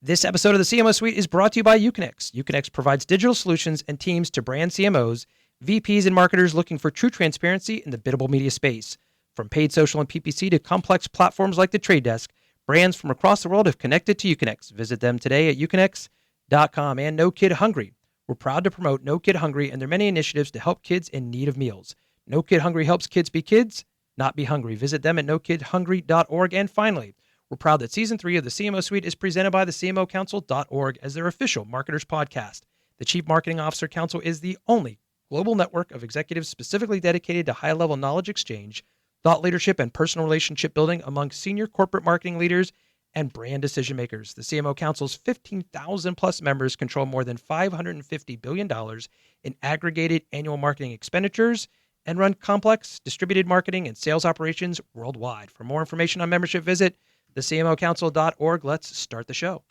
This episode of the CMO Suite is brought to you by Uconnect. Uconnect provides digital solutions and teams to brand CMOs, VPs, and marketers looking for true transparency in the biddable media space. From paid social and PPC to complex platforms like The Trade Desk, brands from across the world have connected to Uconnect. Visit them today at uconnect.com. And No Kid Hungry. We're proud to promote No Kid Hungry and their many initiatives to help kids in need of meals. No Kid Hungry helps kids be kids, not be hungry. Visit them at nokidhungry.org. And finally, we're proud that Season 3 of the CMO Suite is presented by the CMOCouncil.org as their official marketers podcast. The Chief Marketing Officer Council is the only global network of executives specifically dedicated to high-level knowledge exchange, thought leadership, and personal relationship building among senior corporate marketing leaders and brand decision makers. The CMO Council's 15,000 plus members control more than $550 billion in aggregated annual marketing expenditures and run complex distributed marketing and sales operations worldwide. For more information on membership, visit thecmocouncil.org. Let's start the show.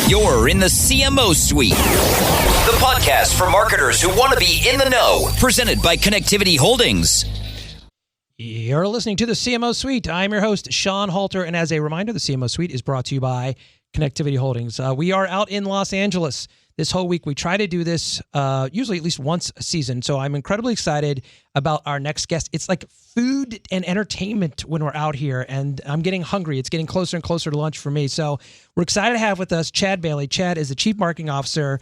You're in the CMO Suite, the podcast for marketers who want to be in the know, presented by Connectivity Holdings. You're listening to the CMO Suite. I'm your host, Sean Halter, and as a reminder, the CMO Suite is brought to you by Connectivity Holdings. We are out in Los Angeles this whole week. We try to do this usually at least once a season, so I'm incredibly excited about our next guest. It's like food and entertainment when we're out here, and I'm getting hungry. It's getting closer and closer to lunch for me, so we're excited to have with us Chad Bailey. Chad is the Chief Marketing Officer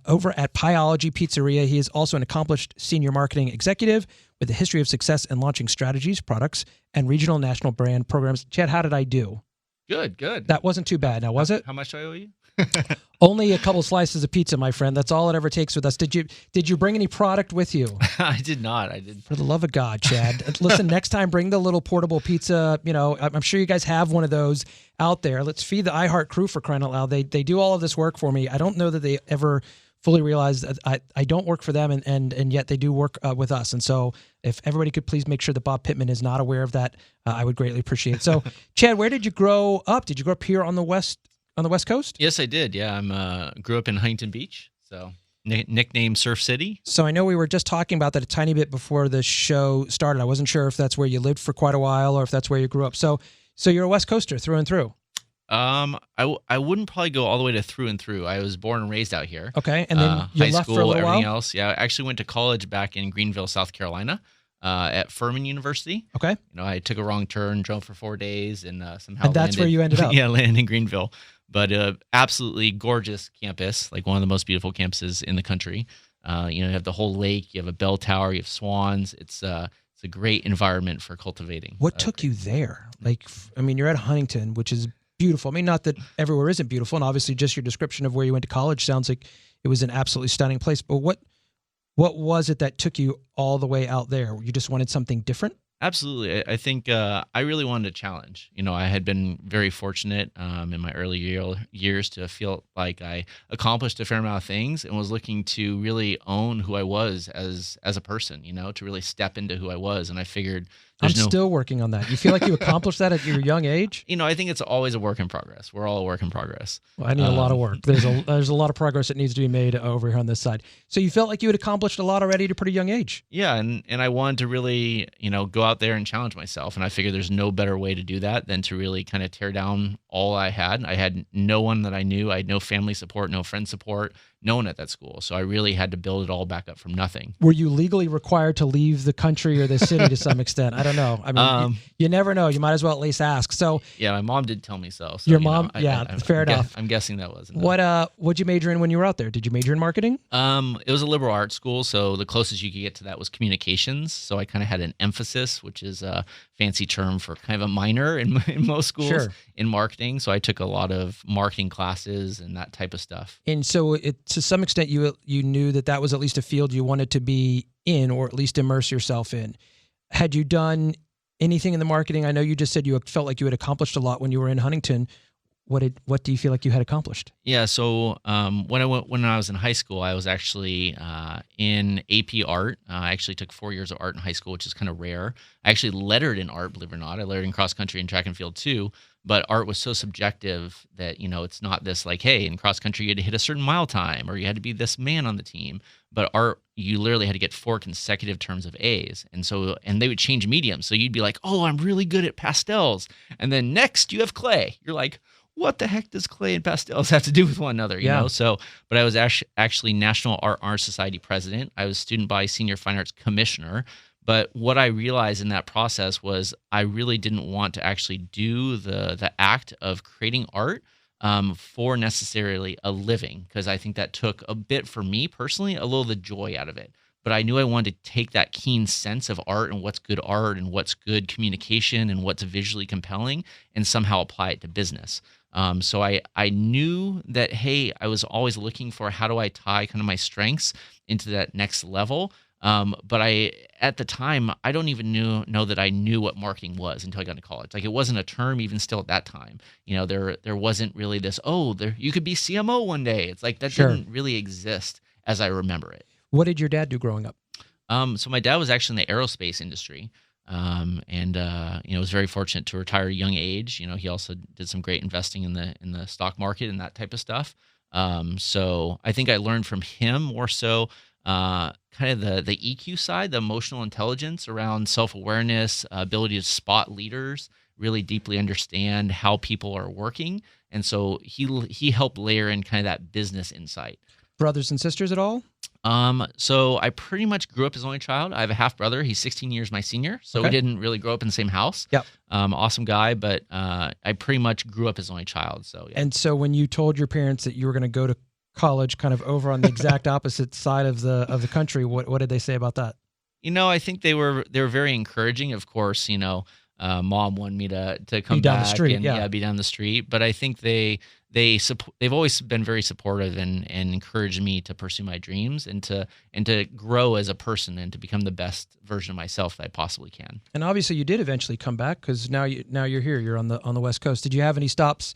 over at Pieology Pizzeria. He is also an accomplished senior marketing executive with a history of success in launching strategies, products, and regional and national brand programs. Chad, how did I do? Good. That wasn't too bad, now was it? How much do I owe you? Only a couple slices of pizza, my friend. That's all it ever takes with us. Did you bring any product with you? I did not. For the love of God, Chad. Listen, next time bring the little portable pizza. You know, I'm sure you guys have one of those out there. Let's feed the iHeart crew, for crying out loud. They do all of this work for me. I don't know that they ever fully realize that I don't work for them, and yet they do work with us. And so if everybody could please make sure that Bob Pittman is not aware of that, I would greatly appreciate it. So, Chad, where did you grow up? Did you grow up here on the West Coast? Yes, I did. Yeah, grew up in Huntington Beach, so nicknamed Surf City. So I know we were just talking about that a tiny bit before the show started. I wasn't sure if that's where you lived for quite a while or if that's where you grew up. So you're a West Coaster through and through. I wouldn't probably go all the way to through and through. I was born and raised out here. Okay, and then you high left school, for a little everything while? else. Yeah, I actually went to college back in Greenville, South Carolina, at Furman University. Okay. You know, I took a wrong turn, drove for 4 days, and somehow And that's where you ended up. Yeah, landed in Greenville. But absolutely gorgeous campus, like one of the most beautiful campuses in the country. You have the whole lake, you have a bell tower, you have swans. It's a great environment for cultivating. What took you there? Like, I mean, you're at Huntington, which is beautiful. I mean, not that everywhere isn't beautiful, and obviously just your description of where you went to college sounds like it was an absolutely stunning place. But what was it that took you all the way out there? You just wanted something different? Absolutely. I think I really wanted a challenge. You know, I had been very fortunate in my early years to feel like I accomplished a fair amount of things and was looking to really own who I was as a person, you know, to really step into who I was. And I figured I'm still working on that. You feel like you accomplished that at your young age? You know, I think it's always a work in progress. We're all a work in progress. Well, I need a lot of work. There's a lot of progress that needs to be made over here on this side. So you felt like you had accomplished a lot already at a pretty young age. Yeah, and I wanted to really, go out there and challenge myself. And I figured there's no better way to do that than to really kind of tear down all I had. I had no one that I knew. I had no family support, no friend support, no one at that school. So I really had to build it all back up from nothing. Were you legally required to leave the country or the city to some extent? I don't know. I mean, you never know. You might as well at least ask. So yeah, my mom did tell me so. Your mom? Fair enough. I'm guessing that was enough. What'd you major in when you were out there? Did you major in marketing? It was a liberal arts school, so the closest you could get to that was communications. So I kind of had an emphasis, which is a fancy term for kind of a minor in most schools in marketing. So I took a lot of marketing classes and that type of stuff. And so to some extent, you knew that was at least a field you wanted to be in, or at least immerse yourself in. Had you done anything in the marketing? I know you just said you felt like you had accomplished a lot when you were in Huntington. What do you feel like you had accomplished? Yeah, so when I was in high school, I was actually in AP art. I actually took 4 years of art in high school, which is kind of rare. I actually lettered in art, believe it or not. I lettered in cross country and track and field too. But art was so subjective that, it's not this like, hey, in cross country you had to hit a certain mile time or you had to be this man on the team. But art, you literally had to get 4 consecutive terms of A's. And they would change mediums. So you'd be like, oh, I'm really good at pastels. And then next you have clay. You're like, what the heck does clay and pastels have to do with one another? You Yeah. know? So, but I was actually National Art Honor Society president. I was student body senior fine arts commissioner. But what I realized in that process was I really didn't want to actually do the act of creating art for necessarily a living, because I think that took a bit for me personally, a little of the joy out of it. But I knew I wanted to take that keen sense of art and what's good art and what's good communication and what's visually compelling and somehow apply it to business. So I knew that, hey, I was always looking for how do I tie kind of my strengths into that next level. But at the time, I don't even know that I knew what marketing was until I got into college. Like, it wasn't a term even still at that time. You know, there wasn't really this, you could be CMO one day. It's like that Sure. didn't really exist as I remember it. What did your dad do growing up? So my dad was actually in the aerospace industry. Was very fortunate to retire at a young age. You know, he also did some great investing in the stock market and that type of stuff. So I think I learned from him more so kind of the EQ side, the emotional intelligence around self-awareness, ability to spot leaders, really deeply understand how people are working. And so he helped layer in kind of that business insight. Brothers and sisters at all? So I pretty much grew up as only child. I have a half brother. He's 16 years my senior. So Okay. we didn't really grow up in the same house. Yep. Awesome guy, but I pretty much grew up as only child. So yeah. And so when you told your parents that you were going to go to college kind of over on the exact opposite side of the country, what did they say about that? You know, I think they were very encouraging. Of course, you know, mom wanted me to come Be down the back street, and yeah. be down the street. But I think they've always been very supportive and encouraged me to pursue my dreams and to grow as a person and to become the best version of myself that I possibly can. And obviously you did eventually come back, because now you're here. You're on the West Coast. Did you have any stops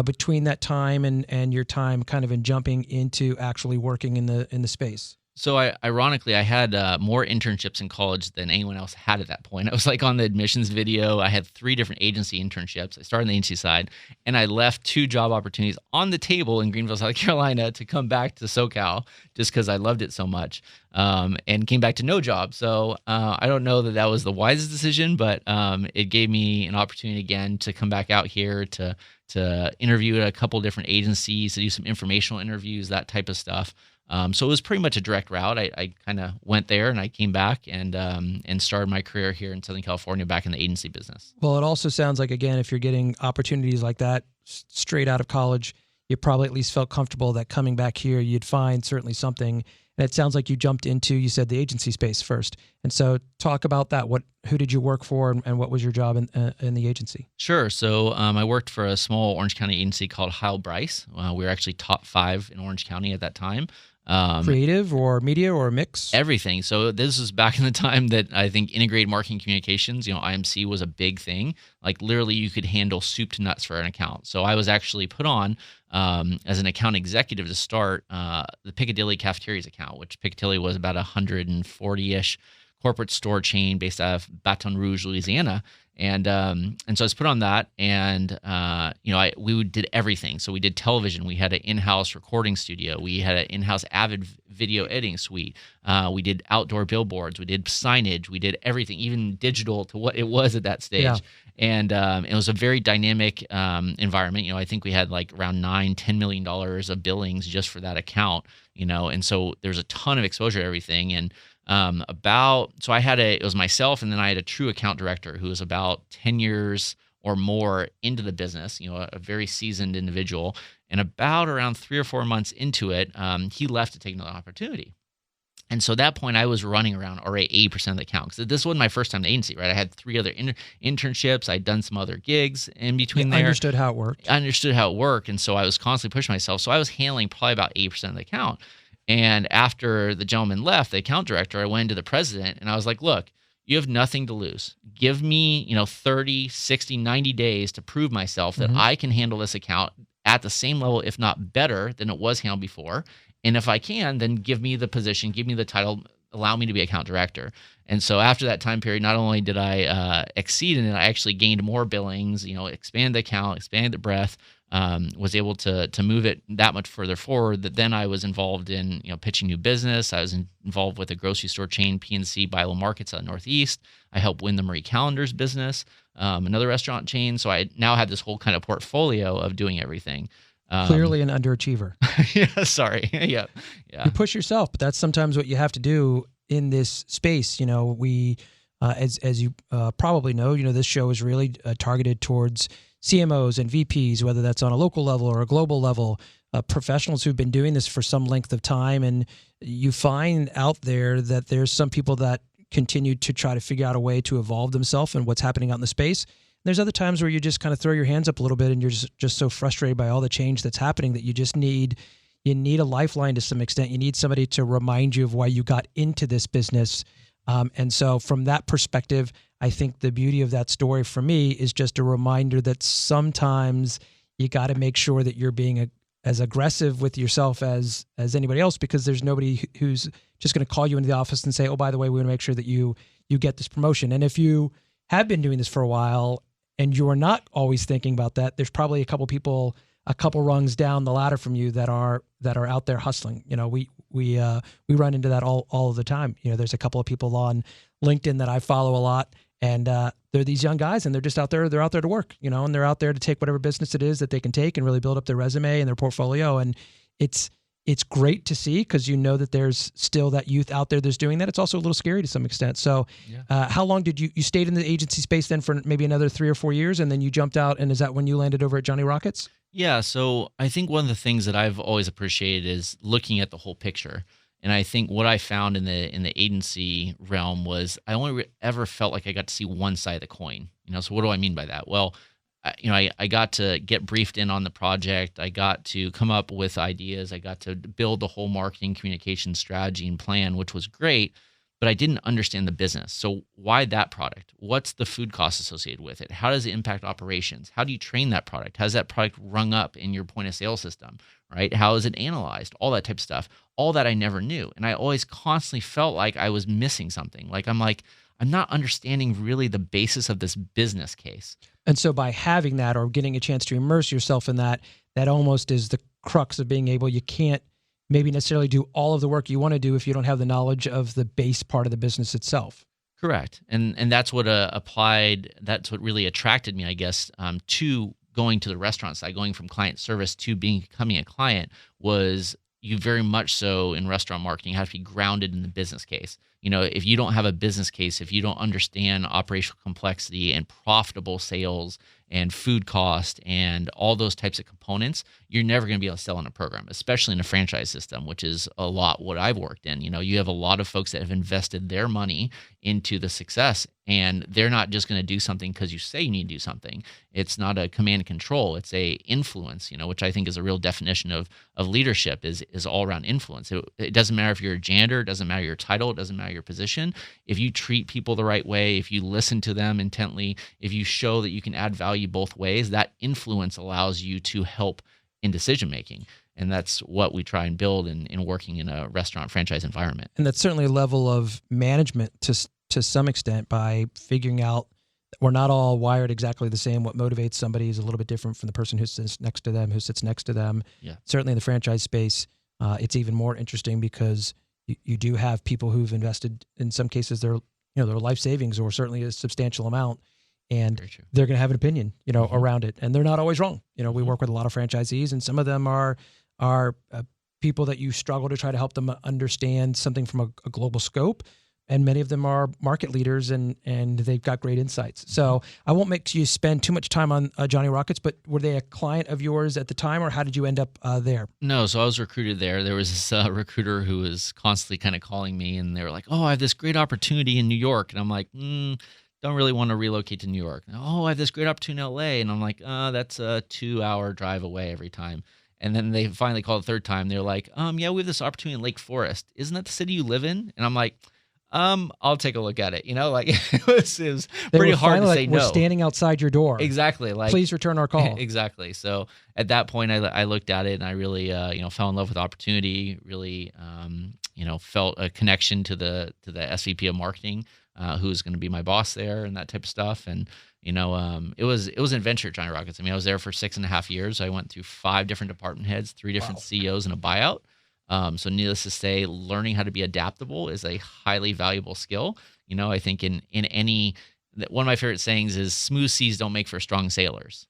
between that time and your time kind of in jumping into actually working in the space? So ironically, I had more internships in college than anyone else had at that point. I was like on the admissions video. I had 3 different agency internships. I started on the agency side, and I left 2 job opportunities on the table in Greenville, South Carolina, to come back to SoCal just because I loved it so much, and came back to no job. So I don't know that was the wisest decision, but it gave me an opportunity again to come back out here to interview at a couple different agencies, to do some informational interviews, that type of stuff. So it was pretty much a direct route. I kind of went there and I came back and started my career here in Southern California back in the agency business. Well, it also sounds like, again, if you're getting opportunities like that straight out of college, you probably at least felt comfortable that coming back here, you'd find certainly something. And it sounds like you jumped into, you said, the agency space first. And so talk about that. Who did you work for, and what was your job in the agency? Sure. So I worked for a small Orange County agency called Heil Bryce. We were actually top 5 in Orange County at that time. Creative or media or a mix? Everything. So this was back in the time that I think integrated marketing communications, IMC was a big thing. Like literally you could handle soup to nuts for an account. So I was actually put on as an account executive to start the Piccadilly Cafeterias account, which Piccadilly was about 140-ish corporate store chain based out of Baton Rouge, Louisiana. And so I was put on that, and we did everything. So we did television. We had an in-house recording studio. We had an in-house Avid video editing suite. We did outdoor billboards. We did signage. We did everything, even digital to what it was at that stage. Yeah. And it was a very dynamic environment. I think we had like around $10 million of billings just for that account. And so there's a ton of exposure to everything. And so it was myself, and then I had a true account director who was about 10 years or more into the business, a very seasoned individual. And around 3 or 4 months into it, he left to take another opportunity. And so at that point, I was running around already 80% of the account, because this wasn't my first time in the agency, right? I had 3 other internships. I'd done some other gigs in between there. Understood how it worked. I understood how it worked, and so I was constantly pushing myself. So I was handling probably about 80% of the account. And after the gentleman left, the account director, I went into the president and I was like, look, you have nothing to lose. Give me, 30, 60, 90 days to prove myself that I can handle this account at the same level, if not better than it was handled before. And if I can, then give me the position, give me the title, allow me to be account director. And so after that time period, not only did I exceed in it, I actually gained more billings, expand the account, expand the breadth, was able to move it that much further forward that then I was involved in, pitching new business. I was involved with a grocery store chain, PNC Bilo Markets out Northeast. I helped win the Marie Callender's business. another restaurant chain. So I now had this whole kind of portfolio of doing everything. Clearly an underachiever. Yeah, sorry. Yeah. You push yourself, but that's sometimes what you have to do in this space. We, as you probably know, this show is really targeted towards CMOs and VPs, whether that's on a local level or a global level, professionals who've been doing this for some length of time. And you find out there that there's some people that continue to try to figure out a way to evolve themselves and what's happening out in the space. There's other times where you just kind of throw your hands up a little bit and you're just so frustrated by all the change that's happening that you need a lifeline to some extent. You need somebody to remind you of why you got into this business. And so from that perspective, I think the beauty of that story for me is just a reminder that sometimes you got to make sure that you're being as aggressive with yourself as anybody else, because there's nobody who's just going to call you into the office and say, oh, by the way, we want to make sure that you get this promotion. And if you have been doing this for a while and you are not always thinking about that, there's probably a couple people a couple rungs down the ladder from you that are out there hustling. We run into that all of the time. There's a couple of people on LinkedIn that I follow a lot, and they're these young guys, and they're just out there. They're out there to work, and they're out there to take whatever business it is that they can take and really build up their resume and their portfolio. And it's great to see, because that there's still that youth out there that's doing that. It's also a little scary to some extent. So how long did you stayed in the agency space then for maybe another 3 or 4 years, and then you jumped out, and is that when you landed over at Johnny Rockets? Yeah, so I think one of the things that I've always appreciated is looking at the whole picture. And I think what I found in the agency realm was I only ever felt like I got to see one side of the coin. So what do I mean by that? Well, I got to get briefed in on the project. I got to come up with ideas. I got to build the whole marketing communication strategy and plan, which was great, but I didn't understand the business. So why that product? What's the food cost associated with it? How does it impact operations? How do you train that product? How's that product rung up in your point of sale system, right? How is it analyzed? All that type of stuff. All that I never knew. And I always constantly felt like I was missing something. I'm not understanding really the basis of this business case. And so by having that, or getting a chance to immerse yourself in that almost is the crux of being able, you can't maybe necessarily do all of the work you want to do if you don't have the knowledge of the base part of the business itself. Correct. And that's what that's what really attracted me, I guess, to going to the restaurant side, going from client service to becoming a client, was you very much so in restaurant marketing have to be grounded in the business case. If you don't have a business case, if you don't understand operational complexity and profitable sales and food cost and all those types of components, you're never going to be able to sell in a program, especially in a franchise system, which is a lot what I've worked in. You have a lot of folks that have invested their money into the success, and they're not just going to do something because you say you need to do something. It's not a command and control. It's a influence, which I think is a real definition of leadership is all around influence. It doesn't matter if you're a janitor, it doesn't matter your title, it doesn't matter your position. If you treat people the right way, if you listen to them intently, if you show that you can add value both ways, that influence allows you to help in decision making. And that's what we try and build in working in a restaurant franchise environment. And that's certainly a level of management to some extent, by figuring out that we're not all wired exactly the same. What motivates somebody is a little bit different from the person who sits next to them. Yeah. Certainly in the franchise space, it's even more interesting because you do have people who've invested, in some cases, their life savings, or certainly a substantial amount, and they're going to have an opinion, around it, and they're not always wrong. We work with a lot of franchisees, and some of them are people that you struggle to try to help them understand something from a global scope, and many of them are market leaders, and they've got great insights. So I won't make you spend too much time on Johnny Rockets, but were they a client of yours at the time, or how did you end up there? No, so I was recruited there. There was this recruiter who was constantly kind of calling me, and they were like, oh, I have this great opportunity in New York. And I'm like, don't really want to relocate to New York. Oh, I have this great opportunity in LA. And I'm like, that's a 2-hour drive away every time. And then they finally called the third time. They're like, yeah, we have this opportunity in Lake Forest. Isn't that the city you live in? And I'm like, I'll take a look at it. It was pretty hard to say no. We're standing outside your door. Exactly. Please return our call. Exactly. So at that point, I looked at it, and I really, fell in love with the opportunity. Really, felt a connection to the SVP of marketing, who was going to be my boss there, and that type of stuff. And it was an adventure at Johnny Rockets. I was there for 6.5 years. I went through 5 different department heads, 3 different CEOs, and a buyout. So needless to say, learning how to be adaptable is a highly valuable skill. I think in any one of my favorite sayings is smooth seas don't make for strong sailors.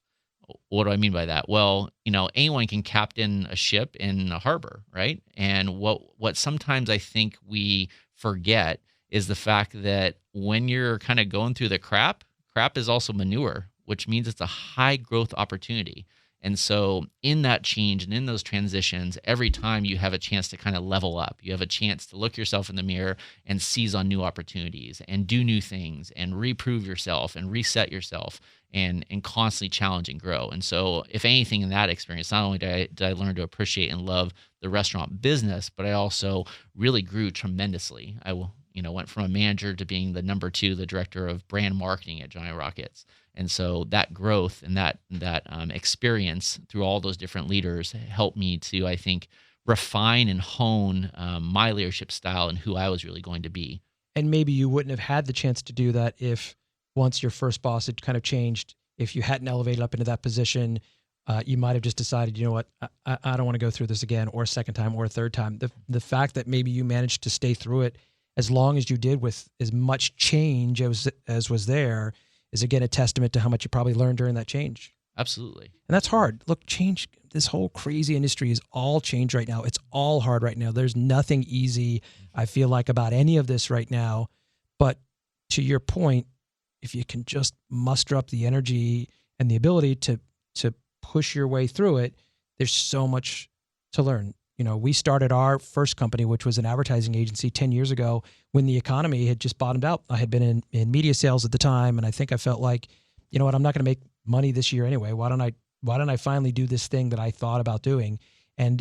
What do I mean by that? Well, anyone can captain a ship in a harbor, right? And what sometimes I think we forget is the fact that when you're kind of going through the crap is also manure, which means it's a high growth opportunity. And so in that change and in those transitions, every time you have a chance to kind of level up, you have a chance to look yourself in the mirror and seize on new opportunities and do new things and reprove yourself and reset yourself and constantly challenge and grow. And so if anything in that experience, not only did I learn to appreciate and love the restaurant business, but I also really grew tremendously. I went from a manager to being the number 2, the director of brand marketing at Johnny Rockets. And so that growth and that experience through all those different leaders helped me to, I think, refine and hone my leadership style and who I was really going to be. And maybe you wouldn't have had the chance to do that if once your first boss had kind of changed, if you hadn't elevated up into that position, you might have just decided, you know what, I don't want to go through this again, or a second time or a third time. The fact that maybe you managed to stay through it as long as you did with as much change as was there is, again, a testament to how much you probably learned during that change. Absolutely. And that's hard. Look, change, this whole crazy industry is all change right now. It's all hard right now. There's nothing easy, I feel like, about any of this right now. But to your point, if you can just muster up the energy and the ability to push your way through it, there's so much to learn. We started our first company, which was an advertising agency 10 years ago when the economy had just bottomed out. I had been in media sales at the time, and I think I felt like, you know what, I'm not going to make money this year anyway. Why don't I finally do this thing that I thought about doing? And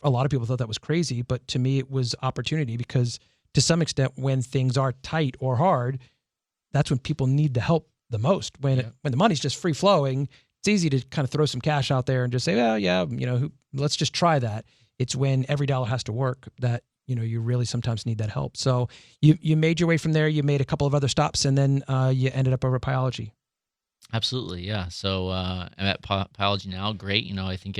a lot of people thought that was crazy, but to me it was opportunity, because to some extent when things are tight or hard, that's when people need the help the most. When the money's just free flowing, it's easy to kind of throw some cash out there and just say, well, yeah, let's just try that. It's when every dollar has to work that, you really sometimes need that help. So you made your way from there. You made a couple of other stops, and then you ended up over at Pieology. Absolutely. Yeah. So I'm at Pieology now. Great. I think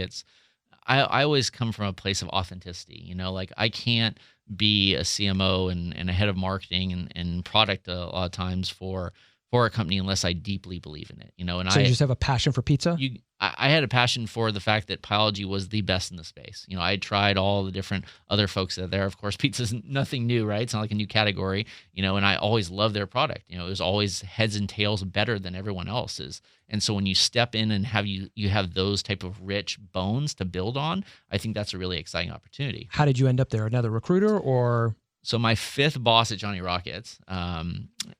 I always come from a place of authenticity, like I can't be a CMO and a head of marketing and product a lot of times for a company unless I deeply believe in it, and so you just have a passion for pizza? I had a passion for the fact that Pieology was the best in the space. I tried all the different other folks that are there. Of course, pizza's nothing new, right? It's not like a new category, and I always loved their product. It was always heads and tails better than everyone else's. And so when you step in and you have those type of rich bones to build on, I think that's a really exciting opportunity. How did you end up there? Another recruiter or? So my 5th boss at Johnny Rockets,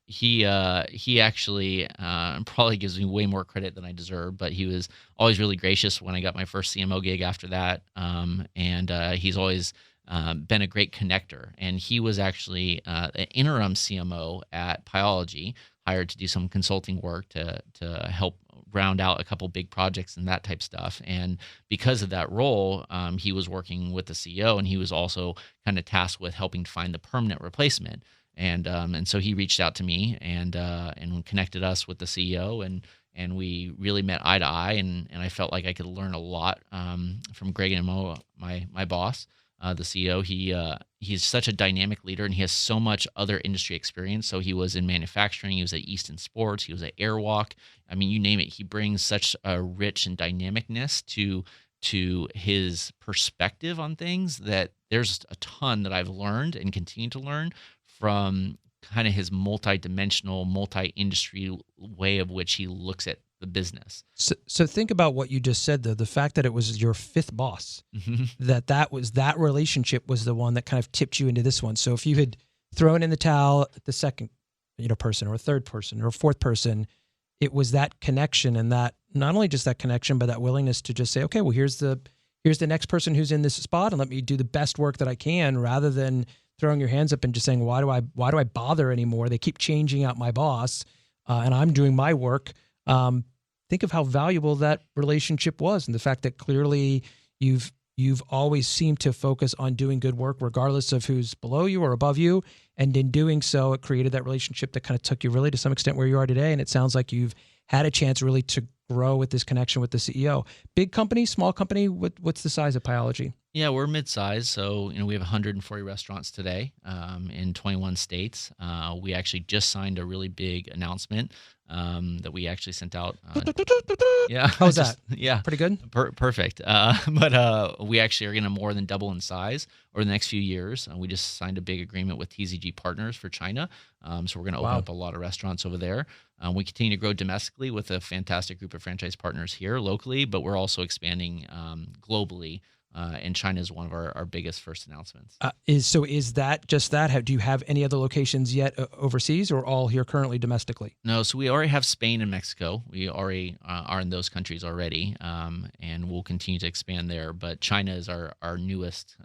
he actually probably gives me way more credit than I deserve, but he was always really gracious when I got my first CMO gig after that, and he's always been a great connector. And he was actually an interim CMO at Pieology, hired to do some consulting work to help round out a couple big projects and that type stuff. And because of that role, he was working with the CEO, and he was also kind of tasked with helping to find the permanent replacement. And so he reached out to me and connected us with the CEO, and we really met eye to eye. And I felt like I could learn a lot from Greg and Mo, my boss. The CEO, he's such a dynamic leader, and he has so much other industry experience. So he was in manufacturing, he was at Easton Sports, he was at Airwalk. I mean, you name it. He brings such a rich and dynamicness to his perspective on things that there's a ton that I've learned and continue to learn from kind of his multi-dimensional, multi-industry way of which he looks at the business. So think about what you just said, though. The fact that it was your 5th boss, that relationship was the one that kind of tipped you into this one. So if you had thrown in the towel at the second, person, or a third person, or a fourth person, it was that connection, and that not only just that connection, but that willingness to just say, okay, well, here's the next person who's in this spot, and let me do the best work that I can, rather than throwing your hands up and just saying, why do I bother anymore? They keep changing out my boss, and I'm doing my work. Think of how valuable that relationship was, and the fact that clearly you've always seemed to focus on doing good work regardless of who's below you or above you. And in doing so, it created that relationship that kind of took you really to some extent where you are today. And it sounds like you've had a chance really to grow with this connection with the CEO. Big company, small company, what's the size of Pieology? Yeah, we're mid-size, so we have 140 restaurants today in 21 states. We actually just signed a really big announcement that we actually sent out. Yeah, How was that? Yeah, Pretty good? perfect. But we actually are going to more than double in size over the next few years. We just signed a big agreement with TZG Partners for China, so we're going to open Wow. up a lot of restaurants over there. We continue to grow domestically with a fantastic group of franchise partners here locally, but we're also expanding globally. And China is one of our biggest first announcements. Is that just that? Do you have any other locations yet overseas, or all here currently domestically? No, so we already have Spain and Mexico. We already are in those countries already, and we'll continue to expand there. But China is our newest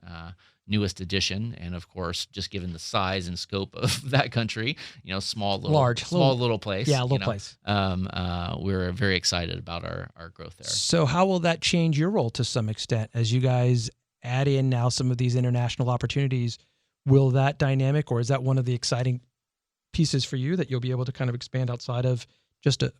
addition, and of course, just given the size and scope of that country, small little place. Yeah, little place. We're very excited about our growth there. So how will that change your role to some extent as you guys add in now some of these international opportunities? Will that dynamic, or is that one of the exciting pieces for you that you'll be able to kind of expand outside of just a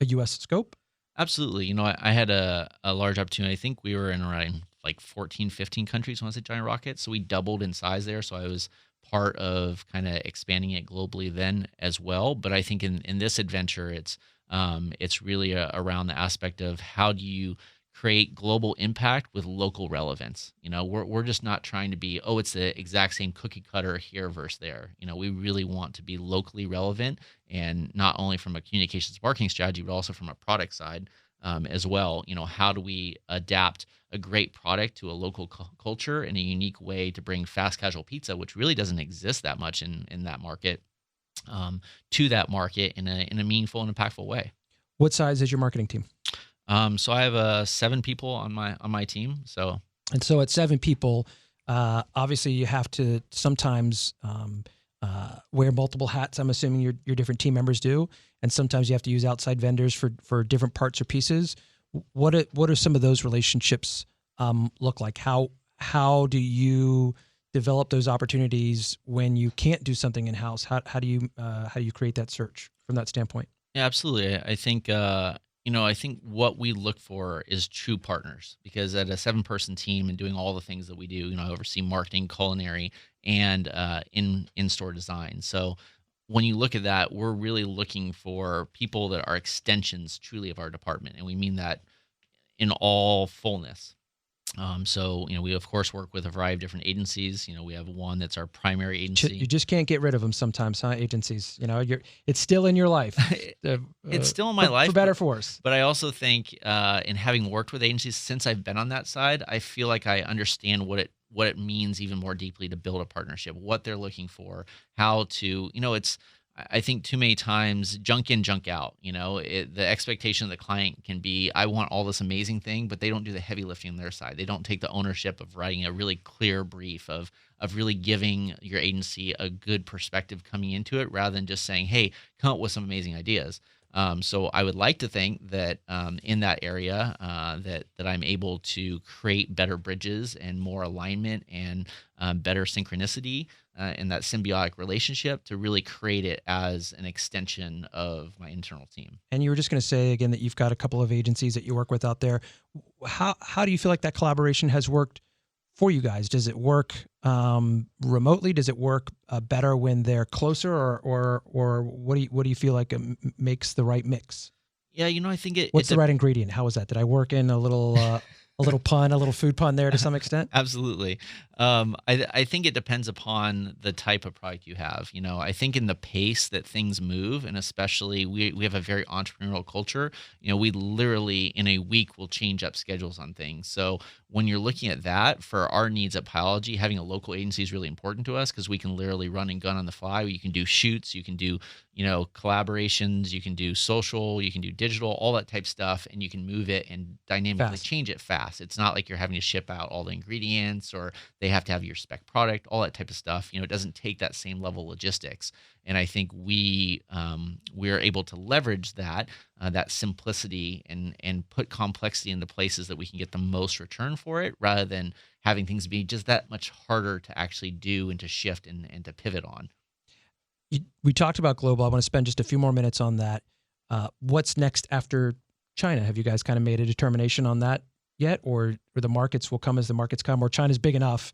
U.S. scope? Absolutely. I had a large opportunity. I think we were in around like 14, 15 countries when I was at Giant Rocket. So we doubled in size there. So I was part of kind of expanding it globally then as well. But I think in this adventure, it's really around the aspect of how do you create global impact with local relevance. We're just not trying to be, it's the exact same cookie cutter here versus there. We really want to be locally relevant, and not only from a communications marketing strategy, but also from a product side as well. How do we adapt a great product to a local culture in a unique way to bring fast casual pizza, which really doesn't exist that much in that market, to that market in a meaningful and impactful way. What size is your marketing team? So I have 7 people on my team. So at 7 people, obviously you have to sometimes wear multiple hats. I'm assuming your different team members do, and sometimes you have to use outside vendors for different parts or pieces. What are some of those relationships look like? How do you develop those opportunities when you can't do something in house? How do you create that search from that standpoint? Yeah, absolutely. I think I think what we look for is true partners, because at a 7-person team and doing all the things that we do, I oversee marketing, culinary, and in-store design. So when you look at that, we're really looking for people that are extensions truly of our department. And we mean that in all fullness. So we of course work with a variety of different agencies. We have one that's our primary agency. You just can't get rid of them sometimes, huh? Agencies, it's still in your life. It's still in my life, for better or for worse. But I also think, in having worked with agencies since I've been on that side, I feel like I understand what it means even more deeply to build a partnership, what they're looking for, how to, I think too many times junk in, junk out. The expectation of the client can be, I want all this amazing thing, but they don't do the heavy lifting on their side. They don't take the ownership of writing a really clear brief of really giving your agency a good perspective coming into it, rather than just saying, hey, come up with some amazing ideas. So I would like to think that in that area that I'm able to create better bridges and more alignment and better synchronicity in that symbiotic relationship to really create it as an extension of my internal team. And you were just going to say again that you've got a couple of agencies that you work with out there. How do you feel like that collaboration has worked for you guys? Does it work remotely? Does it work better when they're closer, or what do you feel like makes the right mix? Yeah, I think What's the right ingredient? How was that? Did I work in a little pun, a little food pun there to some extent? Absolutely. I think it depends upon the type of product you have. I think in the pace that things move, and especially we have a very entrepreneurial culture, we literally in a week will change up schedules on things. So when you're looking at that, for our needs at Pieology, having a local agency is really important to us, because we can literally run and gun on the fly. You can do shoots, you can do collaborations, you can do social, you can do digital, all that type stuff, and you can move it and dynamically change it fast. It's not like you're having to ship out all the ingredients, or they have to have your spec product, all that type of stuff. It doesn't take that same level of logistics. And I think we're able to leverage that simplicity and put complexity into places that we can get the most return for it, rather than having things be just that much harder to actually do and to shift and to pivot on. We talked about global. I want to spend just a few more minutes on that. What's next after China? Have you guys kind of made a determination on that yet, or the markets will come as the markets come, or China's big enough?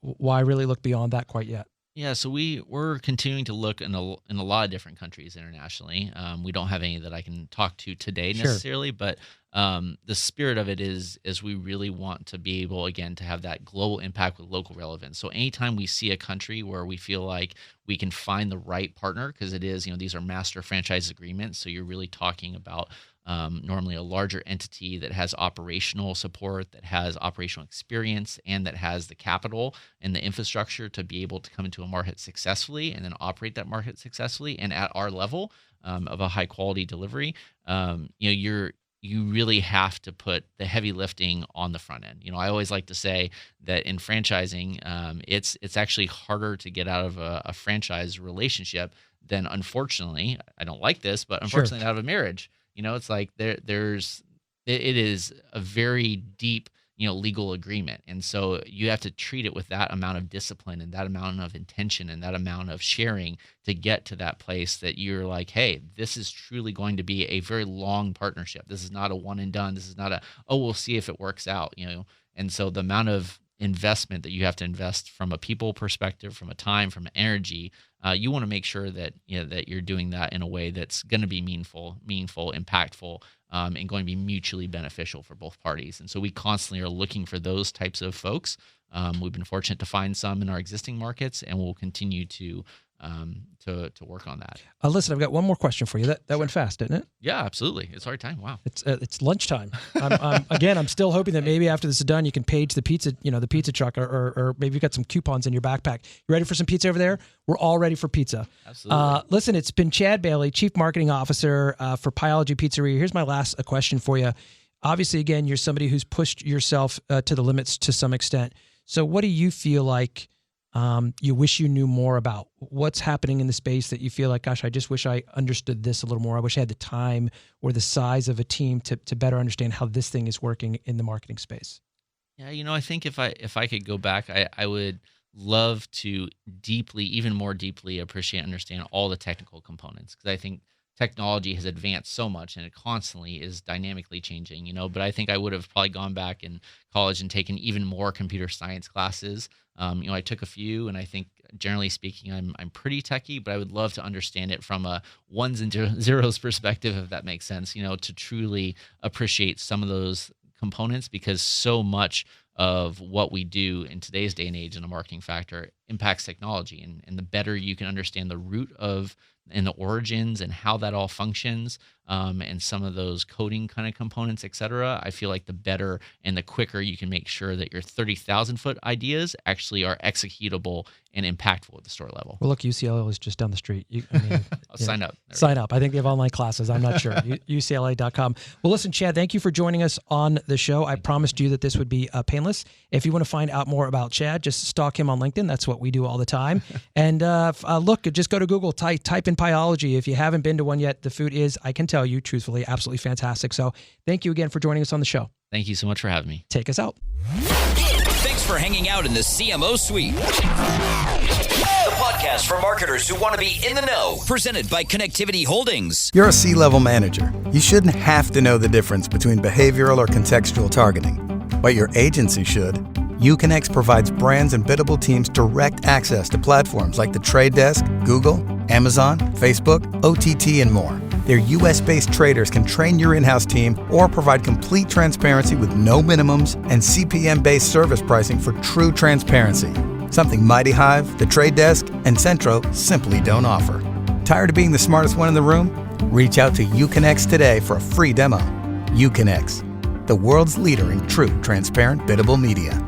Why really look beyond that quite yet? Yeah, so we're continuing to look in a lot of different countries internationally. We don't have any that I can talk to today Sure. necessarily, but the spirit of it is we really want to be able again to have that global impact with local relevance. So anytime we see a country where we feel like we can find the right partner, because it is these are master franchise agreements, so you're really talking about normally a larger entity that has operational support, that has operational experience, and that has the capital and the infrastructure to be able to come into a market successfully and then operate that market successfully and at our level of a high quality delivery. You really have to put the heavy lifting on the front end. I always like to say that in franchising, it's actually harder to get out of a franchise relationship than, unfortunately, I don't like this, but unfortunately, out of a marriage. It's like it is a very deep, legal agreement. And so you have to treat it with that amount of discipline and that amount of intention and that amount of sharing to get to that place that you're like, hey, this is truly going to be a very long partnership. This is not a one and done. This is not we'll see if it works out, And so the amount of investment that you have to invest from a people perspective, from a time, from energy, you want to make sure that that you're doing that in a way that's going to be meaningful, impactful, and going to be mutually beneficial for both parties. And so we constantly are looking for those types of folks. We've been fortunate to find some in our existing markets, and we'll continue to work on that. Listen, I've got one more question for you. That Sure. went fast, didn't it? Yeah, absolutely. It's our time. Wow. It's lunchtime. I'm still hoping that maybe after this is done, you can page the pizza, the pizza truck, or maybe you got some coupons in your backpack. You ready for some pizza over there? We're all ready for pizza. Absolutely. Listen, it's been Chad Bailey, Chief Marketing Officer for Pieology Pizzeria. Here's my last question for you. Obviously, again, you're somebody who's pushed yourself to the limits to some extent. So what do you feel like you wish you knew more about? What's happening in the space that you feel like, gosh, I just wish I understood this a little more. I wish I had the time or the size of a team to better understand how this thing is working in the marketing space. Yeah, I think if I could go back, I would love to even more deeply appreciate and understand all the technical components, because I think technology has advanced so much and it constantly is dynamically changing, but I think I would have probably gone back in college and taken even more computer science classes. I took a few, and I think generally speaking, I'm pretty techie, but I would love to understand it from a ones and zeros perspective, if that makes sense, to truly appreciate some of those components, because so much of what we do in today's day and age in a marketing factor impacts technology. And the better you can understand the root of and the origins and how that all functions, and some of those coding kind of components, et cetera, I feel like the better and the quicker you can make sure that your 30,000-foot ideas actually are executable and impactful at the store level. Well, look, UCLA is just down the street. I'll sign up. Sign up. I think they have online classes. I'm not sure. UCLA.com. Well, listen, Chad, thank you for joining us on the show. I promised you that this would be painless. If you want to find out more about Chad, just stalk him on LinkedIn. That's what we do all the time. And look, just go to Google, type in Pieology. If you haven't been to one yet, the food is, I can tell you, truthfully, absolutely fantastic. So thank you again for joining us on the show. Thank you so much for having me. Take us out. Thanks for hanging out in the CMO Suite, the podcast for marketers who want to be in the know. Presented by Connectivity Holdings. You're a C-level manager. You shouldn't have to know the difference between behavioral or contextual targeting, but your agency should. Uconnect provides brands and biddable teams direct access to platforms like The Trade Desk, Google, Amazon, Facebook, OTT, and more. Their US-based traders can train your in-house team or provide complete transparency with no minimums and CPM-based service pricing for true transparency. Something Mighty Hive, The Trade Desk, and Centro simply don't offer. Tired of being the smartest one in the room? Reach out to Uconnect today for a free demo. Uconnect, the world's leader in true transparent biddable media.